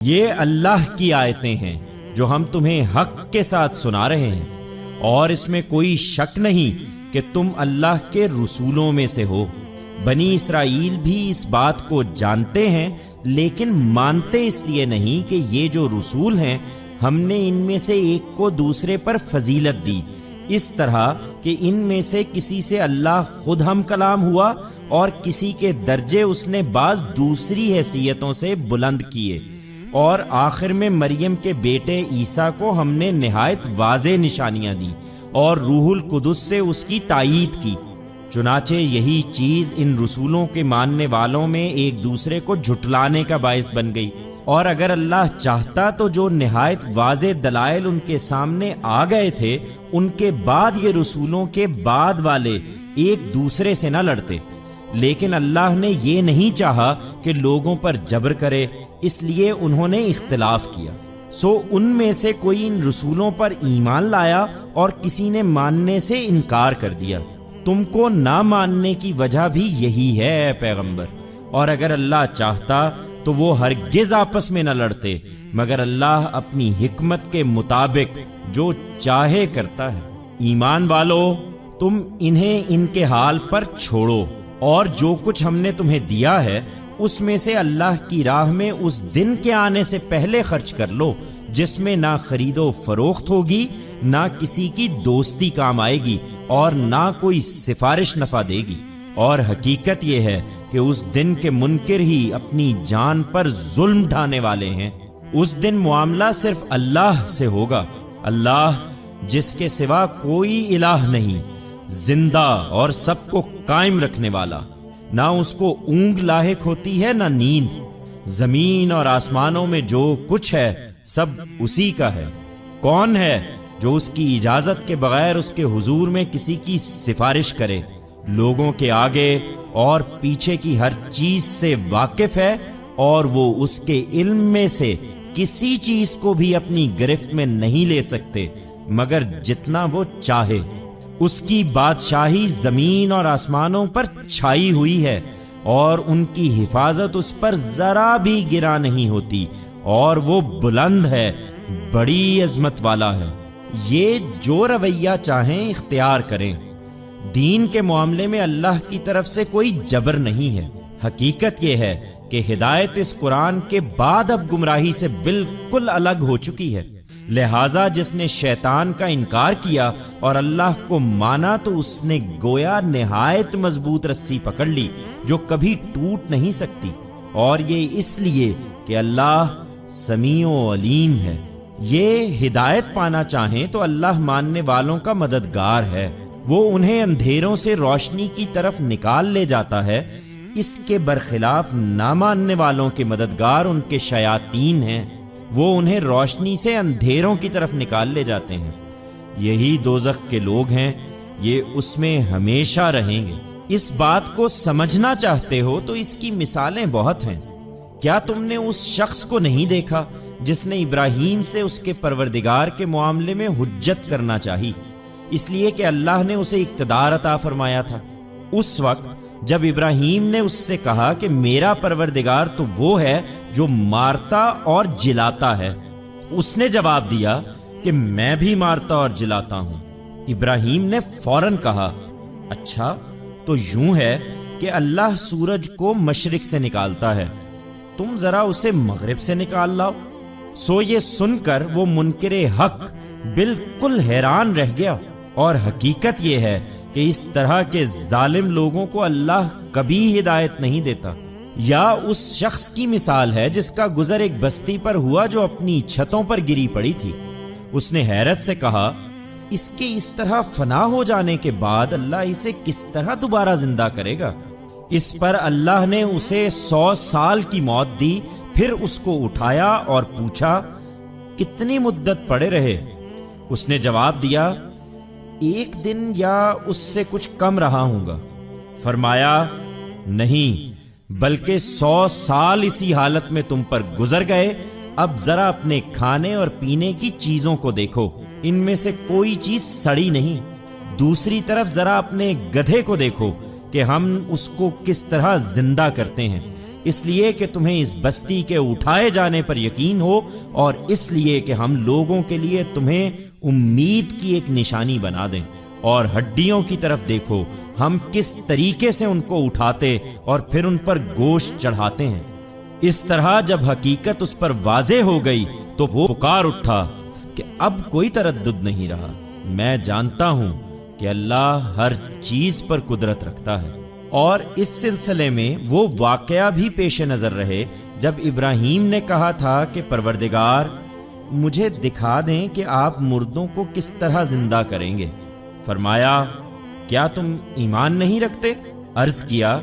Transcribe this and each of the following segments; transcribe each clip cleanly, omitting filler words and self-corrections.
یہ اللہ کی آیتیں ہیں جو ہم تمہیں حق کے ساتھ سنا رہے ہیں، اور اس میں کوئی شک نہیں کہ تم اللہ کے رسولوں میں سے ہو۔ بنی اسرائیل بھی اس بات کو جانتے ہیں، لیکن مانتے اس لیے نہیں کہ یہ جو رسول ہیں ہم نے ان میں سے ایک کو دوسرے پر فضیلت دی، اس طرح کہ ان میں سے کسی سے اللہ خود ہم کلام ہوا اور کسی کے درجے اس نے بعض دوسری حیثیتوں سے بلند کیے، اور آخر میں مریم کے بیٹے عیسیٰ کو ہم نے نہایت واضح نشانیاں دیں اور روح القدس سے اس کی تائید کی۔ چنانچہ یہی چیز ان رسولوں کے ماننے والوں میں ایک دوسرے کو جھٹلانے کا باعث بن گئی، اور اگر اللہ چاہتا تو جو نہایت واضح دلائل ان کے سامنے آ گئے تھے ان کے بعد یہ رسولوں کے بعد والے ایک دوسرے سے نہ لڑتے، لیکن اللہ نے یہ نہیں چاہا کہ لوگوں پر جبر کرے، اس لیے انہوں نے اختلاف کیا۔ سو ان میں سے کوئی ان رسولوں پر ایمان لایا اور کسی نے ماننے سے انکار کر دیا۔ تم کو نہ ماننے کی وجہ بھی یہی ہے اے پیغمبر، اور اگر اللہ چاہتا تو وہ ہرگز آپس میں نہ لڑتے، مگر اللہ اپنی حکمت کے مطابق جو چاہے کرتا ہے۔ ایمان والو، تم انہیں ان کے حال پر چھوڑو، اور جو کچھ ہم نے تمہیں دیا ہے اس میں سے اللہ کی راہ میں اس دن کے آنے سے پہلے خرچ کر لو جس میں نہ خرید و فروخت ہوگی، نہ کسی کی دوستی کام آئے گی، اور نہ کوئی سفارش نفع دے گی۔ اور حقیقت یہ ہے کہ اس دن کے منکر ہی اپنی جان پر ظلم ڈھانے والے ہیں۔ اس دن معاملہ صرف اللہ سے ہوگا، اللہ جس کے سوا کوئی الہ نہیں، زندہ اور سب کو قائم رکھنے والا، نہ اس کو اونگ لاحق ہوتی ہے نہ نیند۔ زمین اور آسمانوں میں جو کچھ ہے سب اسی کا ہے۔ کون ہے جو اس کی اجازت کے بغیر اس کے حضور میں کسی کی سفارش کرے؟ لوگوں کے آگے اور پیچھے کی ہر چیز سے واقف ہے، اور وہ اس کے علم میں سے کسی چیز کو بھی اپنی گرفت میں نہیں لے سکتے مگر جتنا وہ چاہے۔ اس کی بادشاہی زمین اور آسمانوں پر چھائی ہوئی ہے، اور ان کی حفاظت اس پر ذرا بھی گرا نہیں ہوتی، اور وہ بلند ہے، بڑی عظمت والا ہے۔ یہ جو رویہ چاہیں اختیار کریں، دین کے معاملے میں اللہ کی طرف سے کوئی جبر نہیں ہے۔ حقیقت یہ ہے کہ ہدایت اس قرآن کے بعد اب گمراہی سے بالکل الگ ہو چکی ہے، لہٰذا جس نے شیطان کا انکار کیا اور اللہ کو مانا تو اس نے گویا نہایت مضبوط رسی پکڑ لی جو کبھی ٹوٹ نہیں سکتی، اور یہ اس لیے کہ اللہ سمیع و علیم ہے۔ یہ ہدایت پانا چاہیں تو اللہ ماننے والوں کا مددگار ہے، وہ انہیں اندھیروں سے روشنی کی طرف نکال لے جاتا ہے۔ اس کے برخلاف نہ ماننے والوں کے مددگار ان کے شیاطین ہیں، وہ انہیں روشنی سے اندھیروں کی طرف نکال لے جاتے ہیں۔ یہی دوزخ کے لوگ ہیں، یہ اس میں ہمیشہ رہیں گے۔ اس بات کو سمجھنا چاہتے ہو تو اس کی مثالیں بہت ہیں۔ کیا تم نے اس شخص کو نہیں دیکھا جس نے ابراہیم سے اس کے پروردگار کے معاملے میں حجت کرنا چاہی، اس لیے کہ اللہ نے اسے اقتدار عطا فرمایا تھا؟ اس وقت جب ابراہیم نے اس سے کہا کہ میرا پروردگار تو وہ ہے جو مارتا اور جلاتا ہے، اس نے جواب دیا کہ میں بھی مارتا اور جلاتا ہوں۔ ابراہیم نے فوراً کہا، اچھا تو یوں ہے کہ اللہ سورج کو مشرق سے نکالتا ہے، تم ذرا اسے مغرب سے نکال لاؤ۔ سو یہ سن کر وہ منکر حق بالکل حیران رہ گیا، اور حقیقت یہ ہے کہ اس طرح کے ظالم لوگوں کو اللہ کبھی ہدایت نہیں دیتا۔ یا اس شخص کی مثال ہے جس کا گزر ایک بستی پر ہوا جو اپنی چھتوں پر گری پڑی تھی۔ اس نے حیرت سے کہا، اس کے اس طرح فنا ہو جانے کے بعد اللہ اسے کس طرح دوبارہ زندہ کرے گا؟ اس پر اللہ نے اسے 100 سال کی موت دی، پھر اس کو اٹھایا اور پوچھا، کتنی مدت پڑے رہے؟ اس نے جواب دیا، 1 دن یا اس سے کچھ کم رہا ہوں گا۔ فرمایا، نہیں بلکہ 100 سال اسی حالت میں تم پر گزر گئے، اب ذرا اپنے کھانے اور پینے کی چیزوں کو دیکھو، ان میں سے کوئی چیز سڑی نہیں۔ دوسری طرف ذرا اپنے گدھے کو دیکھو کہ ہم اس کو کس طرح زندہ کرتے ہیں، اس لیے کہ تمہیں اس بستی کے اٹھائے جانے پر یقین ہو، اور اس لیے کہ ہم لوگوں کے لیے تمہیں امید کی ایک نشانی بنا دیں۔ اور ہڈیوں کی طرف دیکھو، ہم کس طریقے سے ان کو اٹھاتے اور پھر ان پر گوشت چڑھاتے ہیں۔ اس طرح جب حقیقت اس پر واضح ہو گئی تو وہ پکار اٹھا کہ اب کوئی تردد نہیں رہا، میں جانتا ہوں کہ اللہ ہر چیز پر قدرت رکھتا ہے۔ اور اس سلسلے میں وہ واقعہ بھی پیش نظر رہے جب ابراہیم نے کہا تھا کہ پروردگار مجھے دکھا دیں کہ آپ مردوں کو کس طرح زندہ کریں گے۔ فرمایا کیا تم ایمان نہیں رکھتے؟ عرض کیا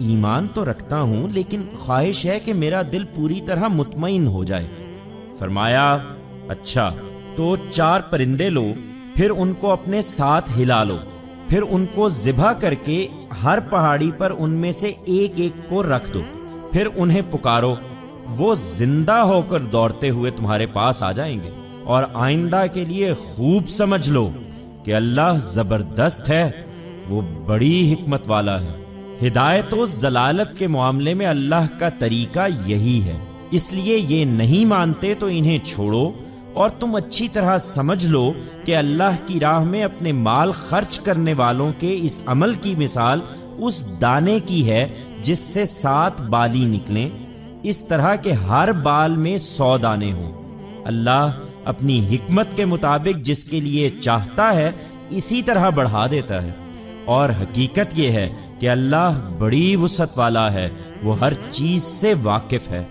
ایمان تو رکھتا ہوں، لیکن خواہش ہے کہ میرا دل پوری طرح مطمئن ہو جائے۔ فرمایا اچھا تو 4 پرندے لو، پھر ان کو اپنے ساتھ ہلا لو، پھر ان کو ذبح کر کے ہر پہاڑی پر ان میں سے ایک ایک کو رکھ دو، پھر انہیں پکارو، وہ زندہ ہو کر دوڑتے ہوئے تمہارے پاس آ جائیں گے۔ اور آئندہ کے لیے خوب سمجھ لو کہ اللہ زبردست ہے، وہ بڑی حکمت والا ہے۔ ہدایت و ضلالت کے معاملے میں اللہ کا طریقہ یہی ہے، اس لیے یہ نہیں مانتے تو انہیں چھوڑو، اور تم اچھی طرح سمجھ لو کہ اللہ کی راہ میں اپنے مال خرچ کرنے والوں کے اس عمل کی مثال اس دانے کی ہے جس سے 7 بالی نکلیں، اس طرح کہ ہر بال میں 100 دانے ہوں۔ اللہ اپنی حکمت کے مطابق جس کے لیے چاہتا ہے اسی طرح بڑھا دیتا ہے، اور حقیقت یہ ہے کہ اللہ بڑی وسعت والا ہے، وہ ہر چیز سے واقف ہے۔